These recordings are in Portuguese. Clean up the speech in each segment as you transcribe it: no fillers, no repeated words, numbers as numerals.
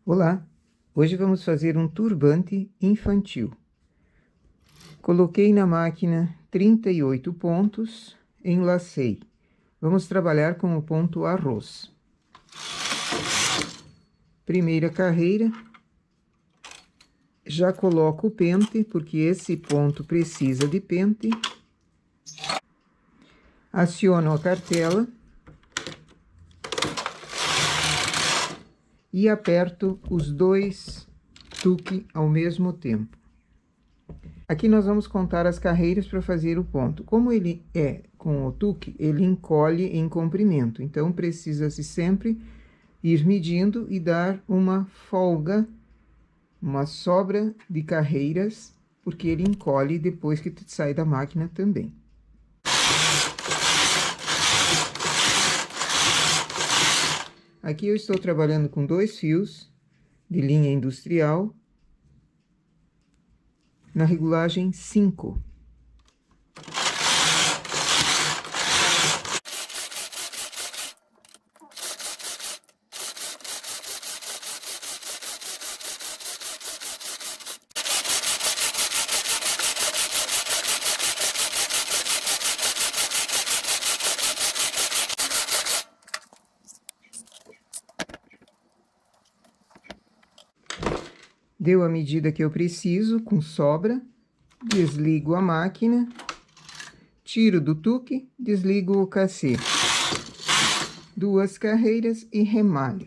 Olá! Hoje vamos fazer um turbante infantil. Coloquei na máquina 38 pontos, enlacei. Vamos trabalhar com o ponto arroz. Primeira carreira, já coloco o pente, porque esse ponto precisa de pente. Aciono a cartela e aperto os dois tuque ao mesmo tempo. Aqui nós vamos contar as carreiras para fazer o ponto. Como ele é com o tuque, ele encolhe em comprimento, então precisa-se sempre ir medindo e dar uma folga, uma sobra de carreiras, porque ele encolhe depois que sai da máquina também. Aqui eu estou trabalhando com 2 fios de linha industrial, na regulagem 5. Deu a medida que eu preciso, com sobra, desligo a máquina, tiro do tuque, desligo o cacê. 2 carreiras e remalho.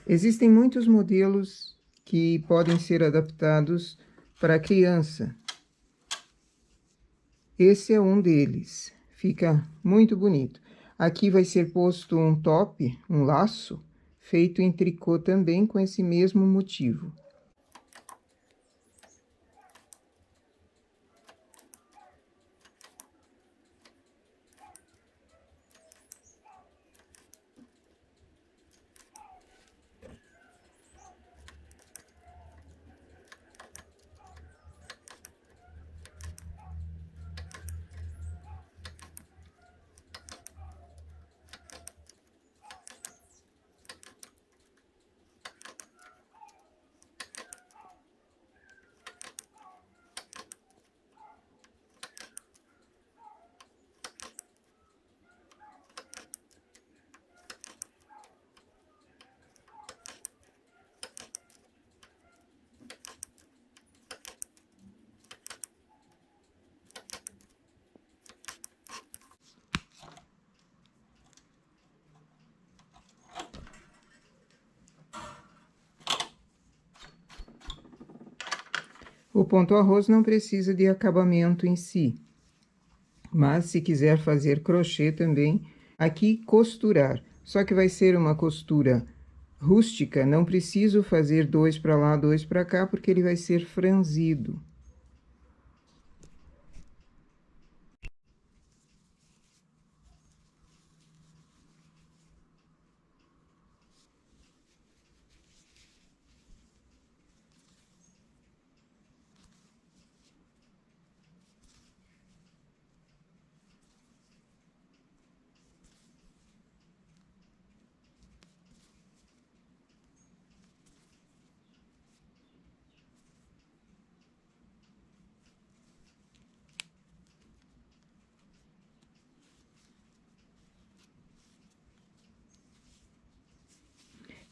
Existem muitos modelos que podem ser adaptados para criança. Esse é um deles, fica muito bonito. Aqui vai ser posto um top, um laço, feito em tricô também com esse mesmo motivo. O ponto arroz não precisa de acabamento em si, mas se quiser fazer crochê também, aqui costurar. Só que vai ser uma costura rústica, não preciso fazer 2 para lá, 2 para cá, porque ele vai ser franzido.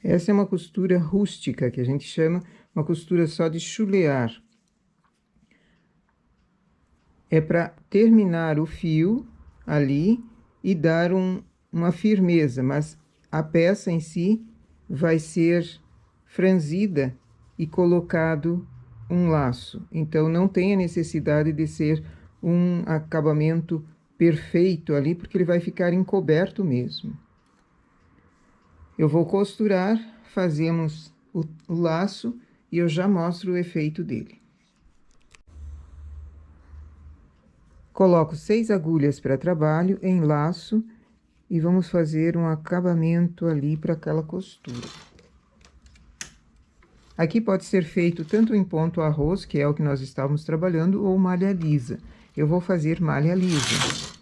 Essa é uma costura rústica, que a gente chama uma costura só de chulear. É para terminar o fio ali e dar uma firmeza, mas a peça em si vai ser franzida e colocado um laço. Então, não tem a necessidade de ser um acabamento perfeito ali, porque ele vai ficar encoberto mesmo. Eu vou costurar, fazemos o laço e eu já mostro o efeito dele. Coloco 6 agulhas para trabalho, enlaço e vamos fazer um acabamento ali para aquela costura. Aqui pode ser feito tanto em ponto arroz, que é o que nós estávamos trabalhando, ou malha lisa. Eu vou fazer malha lisa.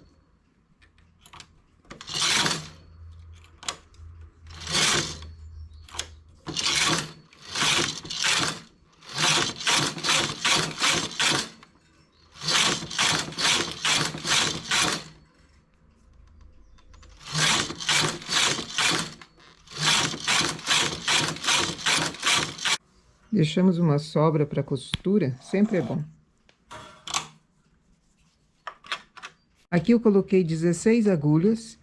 Deixamos uma sobra para costura, sempre é bom. Aqui eu coloquei 16 agulhas.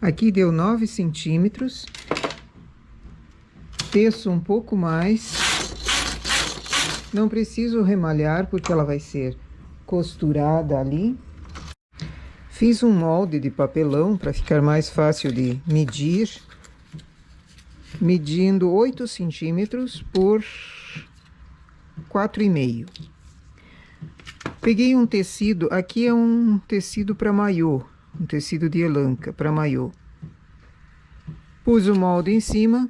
Aqui deu 9 centímetros. Teço um pouco mais. Não preciso remalhar, porque ela vai ser costurada ali. Fiz um molde de papelão para ficar mais fácil de medir. Medindo 8 centímetros por 4,5. Peguei um tecido, aqui é um tecido para maiô. Um tecido de elanca para maiô. Pus o molde em cima,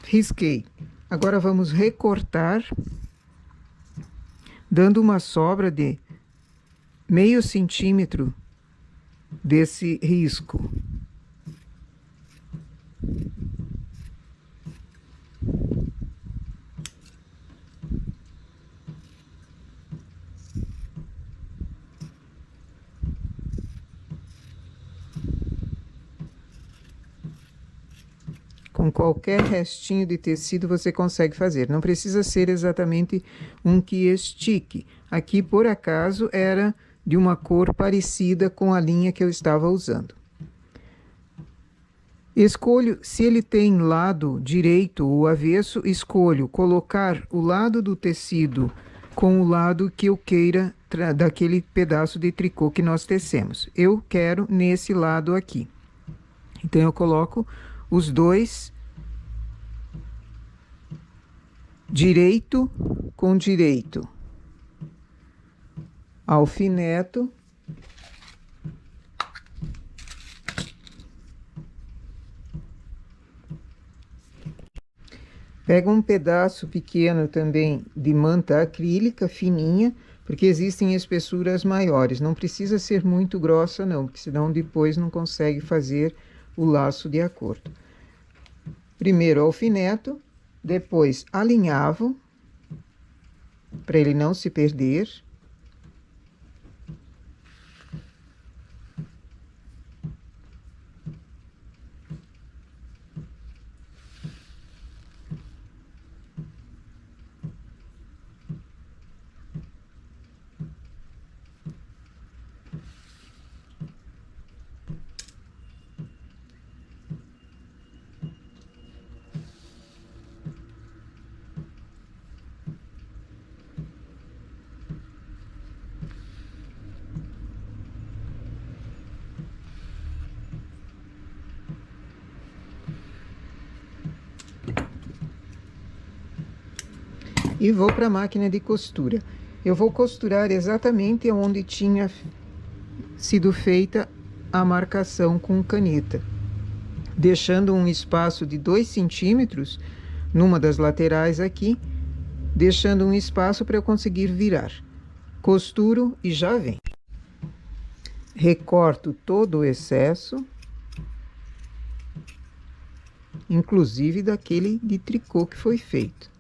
risquei. Agora vamos recortar, dando uma sobra de meio centímetro desse risco. Com qualquer restinho de tecido você consegue fazer. Não precisa ser exatamente um que estique. Aqui, por acaso, era de uma cor parecida com a linha que eu estava usando. Escolho, se ele tem lado direito ou avesso, escolho colocar o lado do tecido com o lado que eu queira daquele pedaço de tricô que nós tecemos. Eu quero nesse lado aqui. Então, eu coloco os dois direito com direito, alfineto, pego um pedaço pequeno também de manta acrílica fininha, porque existem espessuras maiores, não precisa ser muito grossa não, porque senão depois não consegue fazer o laço de acordo. Primeiro alfineto, depois alinhavo, para ele não se perder. E vou para a máquina de costura. Eu vou costurar exatamente onde tinha sido feita a marcação com caneta, deixando um espaço de 2 centímetros numa das laterais aqui, deixando um espaço para eu conseguir virar. Costuro e já vem. Recorto todo o excesso, inclusive daquele de tricô que foi feito.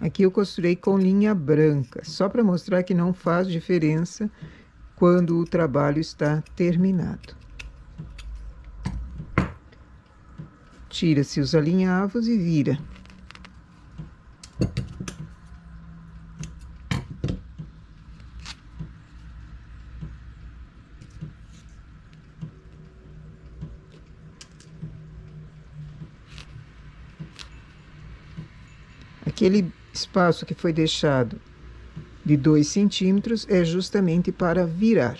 Aqui eu costurei com linha branca, só para mostrar que não faz diferença quando o trabalho está terminado. Tira-se os alinhavos e vira. Aquele espaço que foi deixado de 2 centímetros é justamente para virar.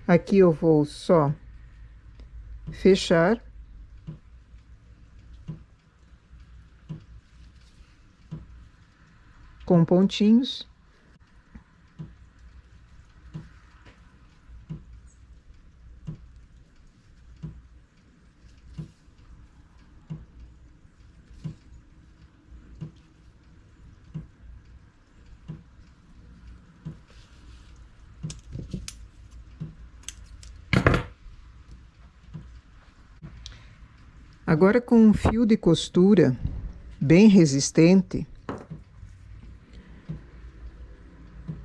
Aqui eu vou só fechar. Com pontinhos. Agora, com um fio de costura bem resistente,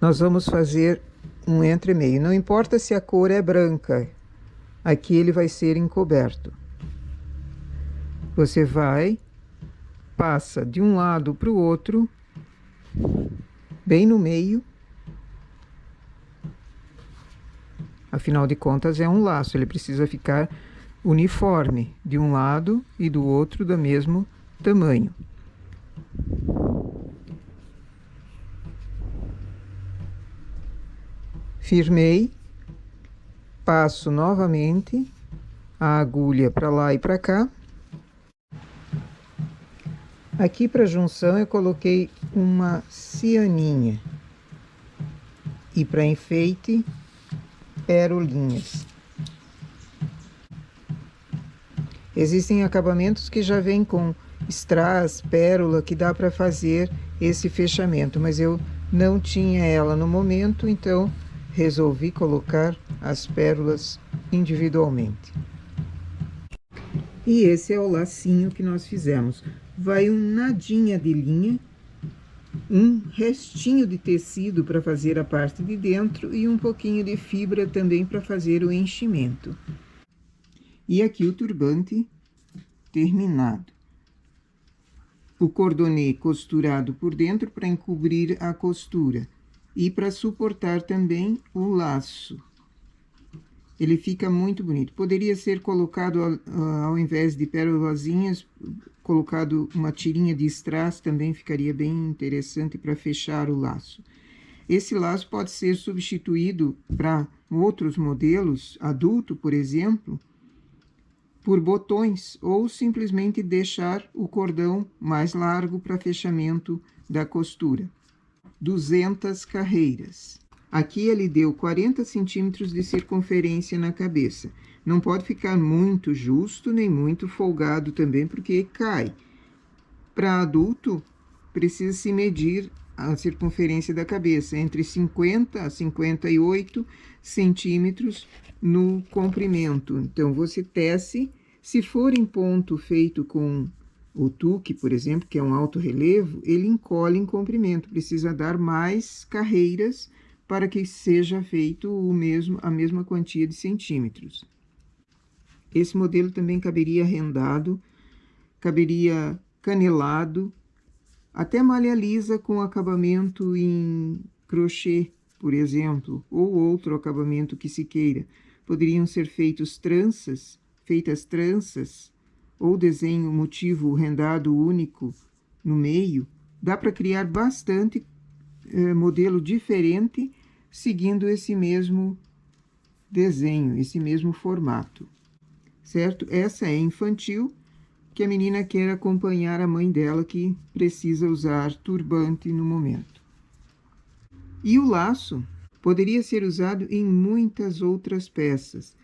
nós vamos fazer um entremeio. Não importa se a cor é branca, aqui ele vai ser encoberto. Você passa de um lado para o outro, bem no meio. Afinal de contas, é um laço, ele precisa ficar uniforme de um lado e do outro do mesmo tamanho. Firmei, passo novamente a agulha para lá e para cá. Aqui para a junção eu coloquei uma cianinha e para enfeite, pérolinhas. Existem acabamentos que já vêm com strass, pérola, que dá para fazer esse fechamento, mas eu não tinha ela no momento, então resolvi colocar as pérolas individualmente. E esse é o lacinho que nós fizemos. Vai um nadinha de linha, um restinho de tecido para fazer a parte de dentro e um pouquinho de fibra também para fazer o enchimento. E aqui o turbante terminado. O cordonê costurado por dentro para encobrir a costura e para suportar também o laço. Ele fica muito bonito. Poderia ser colocado, ao invés de pérolazinhas, colocado uma tirinha de strass, também ficaria bem interessante para fechar o laço. Esse laço pode ser substituído para outros modelos, adulto, por exemplo, por botões, ou simplesmente deixar o cordão mais largo para fechamento da costura. 200 carreiras. Aqui ele deu 40 centímetros de circunferência na cabeça. Não pode ficar muito justo, nem muito folgado também, porque cai. Para adulto, precisa se medir a circunferência da cabeça, entre 50 a 58 centímetros no comprimento. Então, você tece, se for em ponto feito com o tuque, por exemplo, que é um alto relevo, ele encolhe em comprimento, precisa dar mais carreiras para que seja feito a mesma quantia de centímetros. Esse modelo também caberia rendado, caberia canelado, até malha lisa com acabamento em crochê, por exemplo, ou outro acabamento que se queira. Poderiam ser feitas tranças, ou desenho motivo rendado único no meio. Dá para criar bastante modelo diferente, seguindo esse mesmo desenho, esse mesmo formato, certo? Essa é infantil, que a menina quer acompanhar a mãe dela, que precisa usar turbante no momento. E o laço poderia ser usado em muitas outras peças.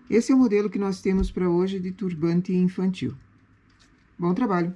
Esse é o modelo que nós temos para hoje de turbante infantil. Bom trabalho!